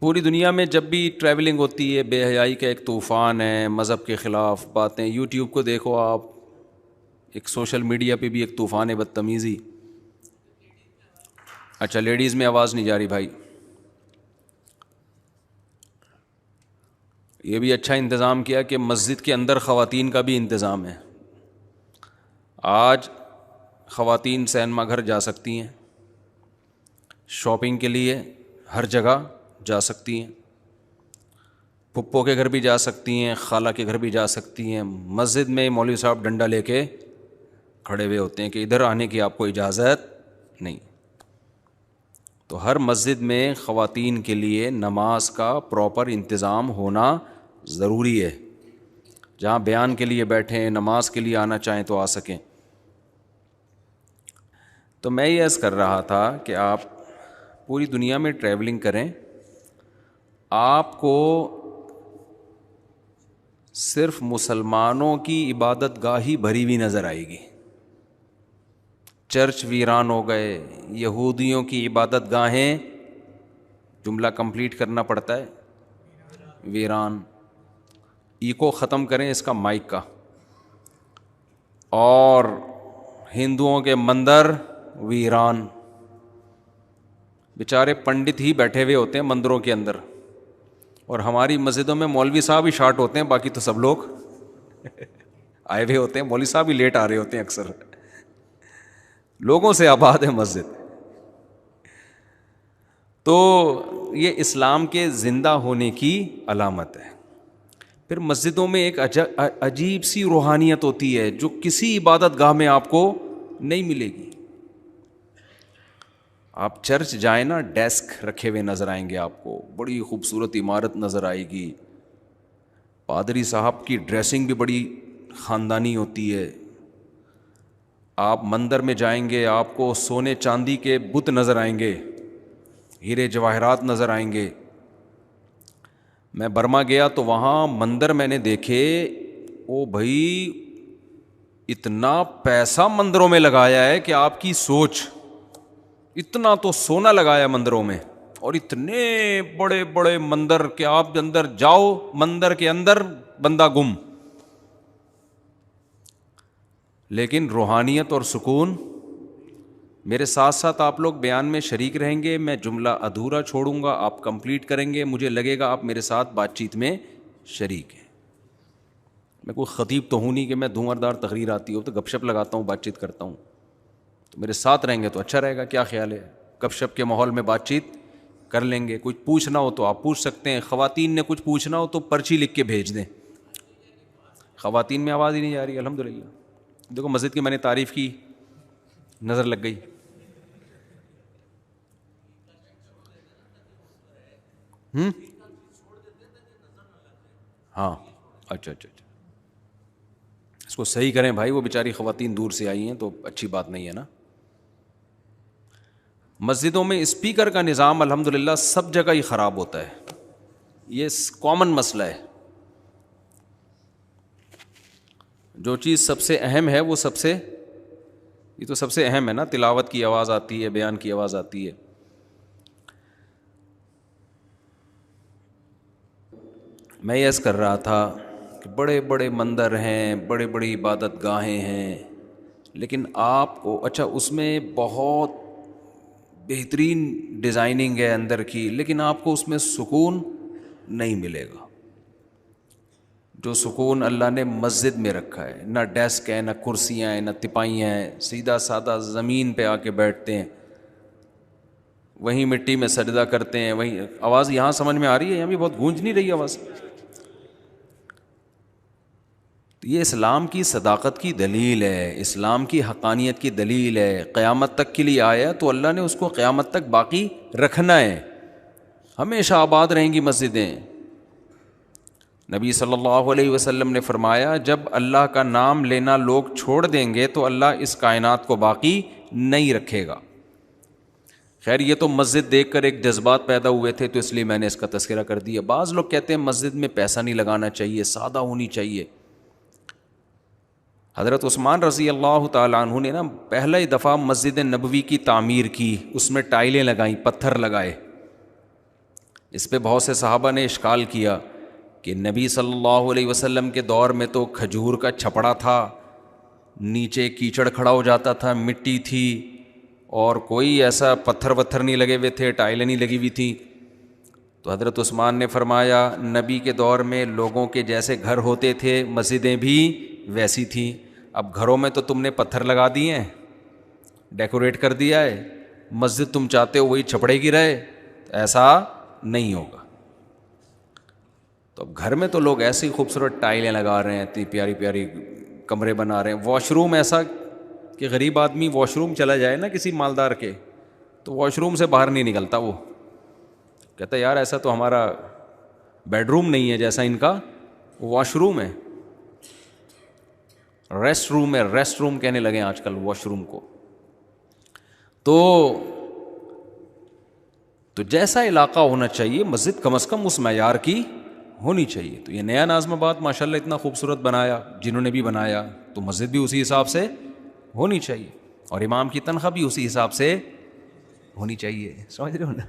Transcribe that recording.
پوری دنیا میں جب بھی ٹریولنگ ہوتی ہے بے حیائی کا ایک طوفان ہے، مذہب کے خلاف باتیں، یوٹیوب کو دیکھو آپ، ایک سوشل میڈیا پہ بھی ایک طوفان ہے بدتمیزی. اچھا لیڈیز میں آواز نہیں جا رہی بھائی. یہ بھی اچھا انتظام کیا کہ مسجد کے اندر خواتین کا بھی انتظام ہے. آج خواتین سینما گھر جا سکتی ہیں، شاپنگ کے لیے ہر جگہ جا سکتی ہیں، پھپھو کے گھر بھی جا سکتی ہیں، خالہ کے گھر بھی جا سکتی ہیں. مسجد میں مولوی صاحب ڈنڈا لے کے کھڑے ہوئے ہوتے ہیں کہ ادھر آنے کی آپ کو اجازت نہیں. تو ہر مسجد میں خواتین کے لیے نماز کا پراپر انتظام ہونا ضروری ہے. جہاں بیان کے لیے بیٹھیں، نماز کے لیے آنا چاہیں تو آ سکیں. تو میں یہ عرض کر رہا تھا کہ آپ پوری دنیا میں ٹریولنگ کریں، آپ کو صرف مسلمانوں کی عبادت گاہی بھری ہوئی نظر آئے گی. چرچ ویران ہو گئے، یہودیوں کی عبادت گاہیں، جملہ کمپلیٹ کرنا پڑتا ہے، ویران. ایکو ختم کریں اس کا مائک کا. اور ہندوؤں کے مندر ویران. بیچارے پنڈت ہی بیٹھے ہوئے ہوتے ہیں مندروں کے اندر، اور ہماری مسجدوں میں مولوی صاحب ہی شارٹ ہوتے ہیں، باقی تو سب لوگ آئے ہوئے ہوتے ہیں. مولوی صاحب ہی لیٹ آ رہے ہوتے ہیں اکثر. لوگوں سے آباد ہے مسجد. تو یہ اسلام کے زندہ ہونے کی علامت ہے. پھر مسجدوں میں ایک عجیب سی روحانیت ہوتی ہے جو کسی عبادت گاہ میں آپ کو نہیں ملے گی. آپ چرچ جائیں نا، ڈیسک رکھے ہوئے نظر آئیں گے آپ کو، بڑی خوبصورت عمارت نظر آئے گی. پادری صاحب کی ڈریسنگ بھی بڑی خاندانی ہوتی ہے. آپ مندر میں جائیں گے، آپ کو سونے چاندی کے بت نظر آئیں گے، ہیرے جواہرات نظر آئیں گے. میں برما گیا تو وہاں مندر میں نے دیکھے، او بھائی اتنا پیسہ مندروں میں لگایا ہے کہ آپ کی سوچ، اتنا تو سونا لگایا مندروں میں، اور اتنے بڑے بڑے مندر کہ آپ اندر جاؤ، مندر کے اندر بندہ گم. لیکن روحانیت اور سکون. میرے ساتھ ساتھ آپ لوگ بیان میں شریک رہیں گے، میں جملہ ادھورا چھوڑوں گا، آپ کمپلیٹ کریں گے، مجھے لگے گا آپ میرے ساتھ بات چیت میں شریک ہیں. میں کوئی خطیب تو ہوں نہیں کہ میں دھواں دار تقریر آتی ہو تو گپ شپ لگاتا ہوں، بات چیت کرتا ہوں. تو میرے ساتھ رہیں گے تو اچھا رہے گا. کیا خیال ہے؟ گپ شپ کے ماحول میں بات چیت کر لیں گے. کچھ پوچھنا ہو تو آپ پوچھ سکتے ہیں. خواتین نے کچھ پوچھنا ہو تو پرچی لکھ کے بھیج دیں. خواتین میں آواز ہی نہیں جا رہی. الحمدللہ دیکھو مسجد کی میں نے تعریف کی، نظر لگ گئی. ہاں اچھا اچھا اچھا، اس کو صحیح کریں بھائی، وہ بیچاری خواتین دور سے آئی ہیں تو اچھی بات نہیں ہے نا. مسجدوں میں اسپیکر کا نظام الحمدللہ سب جگہ ہی خراب ہوتا ہے، یہ کامن مسئلہ ہے. جو چیز سب سے اہم ہے وہ سب سے، یہ تو سب سے اہم ہے نا، تلاوت کی آواز آتی ہے، بیان کی آواز آتی ہے. میں یہ عرض کر رہا تھا کہ بڑے بڑے مندر ہیں، بڑے بڑی عبادت گاہیں ہیں، لیکن آپ کو اچھا اس میں بہت بہترین ڈیزائننگ ہے اندر کی، لیکن آپ کو اس میں سکون نہیں ملے گا. جو سکون اللہ نے مسجد میں رکھا ہے، نہ ڈیسک ہے، نہ کرسیاں ہیں، نہ تپائیاں ہیں، سیدھا سادہ زمین پہ آ کے بیٹھتے ہیں، وہیں مٹی میں سجدہ کرتے ہیں. وہیں آواز یہاں سمجھ میں آ رہی ہے؟ یہاں بھی بہت گونج نہیں رہی آواز؟ یہ اسلام کی صداقت کی دلیل ہے، اسلام کی حقانیت کی دلیل ہے. قیامت تک کے لیے آیا تو اللہ نے اس کو قیامت تک باقی رکھنا ہے. ہمیشہ آباد رہیں گی مسجدیں. نبی صلی اللہ علیہ وسلم نے فرمایا جب اللہ کا نام لینا لوگ چھوڑ دیں گے تو اللہ اس کائنات کو باقی نہیں رکھے گا. خیر یہ تو مسجد دیکھ کر ایک جذبات پیدا ہوئے تھے تو اس لیے میں نے اس کا تذکرہ کر دیا. بعض لوگ کہتے ہیں مسجد میں پیسہ نہیں لگانا چاہیے، سادہ ہونی چاہیے. حضرت عثمان رضی اللہ تعالیٰ عنہ نے نا پہلا ہی دفعہ مسجد نبوی کی تعمیر کی، اس میں ٹائلیں لگائیں، پتھر لگائے. اس پہ بہت سے صحابہ نے اشکال کیا کہ نبی صلی اللہ علیہ وسلم کے دور میں تو کھجور کا چھپڑا تھا، نیچے کیچڑ کھڑا ہو جاتا تھا، مٹی تھی، اور کوئی ایسا پتھر وتھر نہیں لگے ہوئے تھے، ٹائلیں نہیں لگی ہوئی تھیں۔ تو حضرت عثمان نے فرمایا نبی کے دور میں لوگوں کے جیسے گھر ہوتے تھے مسجدیں بھی ویسی تھیں، اب گھروں میں تو تم نے پتھر لگا دیے ہیں، ڈیکوریٹ کر دیا ہے، مسجد تم چاہتے ہو وہی چھپڑے کی رہے، ایسا نہیں ہوگا۔ تو اب گھر میں تو لوگ ایسی خوبصورت ٹائلیں لگا رہے ہیں، اتنی پیاری پیاری کمرے بنا رہے ہیں، واش روم ایسا کہ غریب آدمی واش روم چلا جائے نا کسی مالدار کے، تو واش روم سے باہر نہیں نکلتا، وہ کہتا ہے یار ایسا تو ہمارا بیڈ روم نہیں ہے جیسا ان کا واش روم ہے، ریسٹ روم ہے، ریسٹ روم کہنے لگے آج کل واش روم کو۔ تو جیسا علاقہ ہونا چاہیے مسجد کم از کم اس معیار کی ہونی چاہیے۔ تو یہ نیا نازم آباد ماشاءاللہ اتنا خوبصورت بنایا، جنہوں نے بھی بنایا، تو مسجد بھی اسی حساب سے ہونی چاہیے، اور امام کی تنخواہ بھی اسی حساب سے ہونی چاہیے، سمجھ رہے ہو نا؟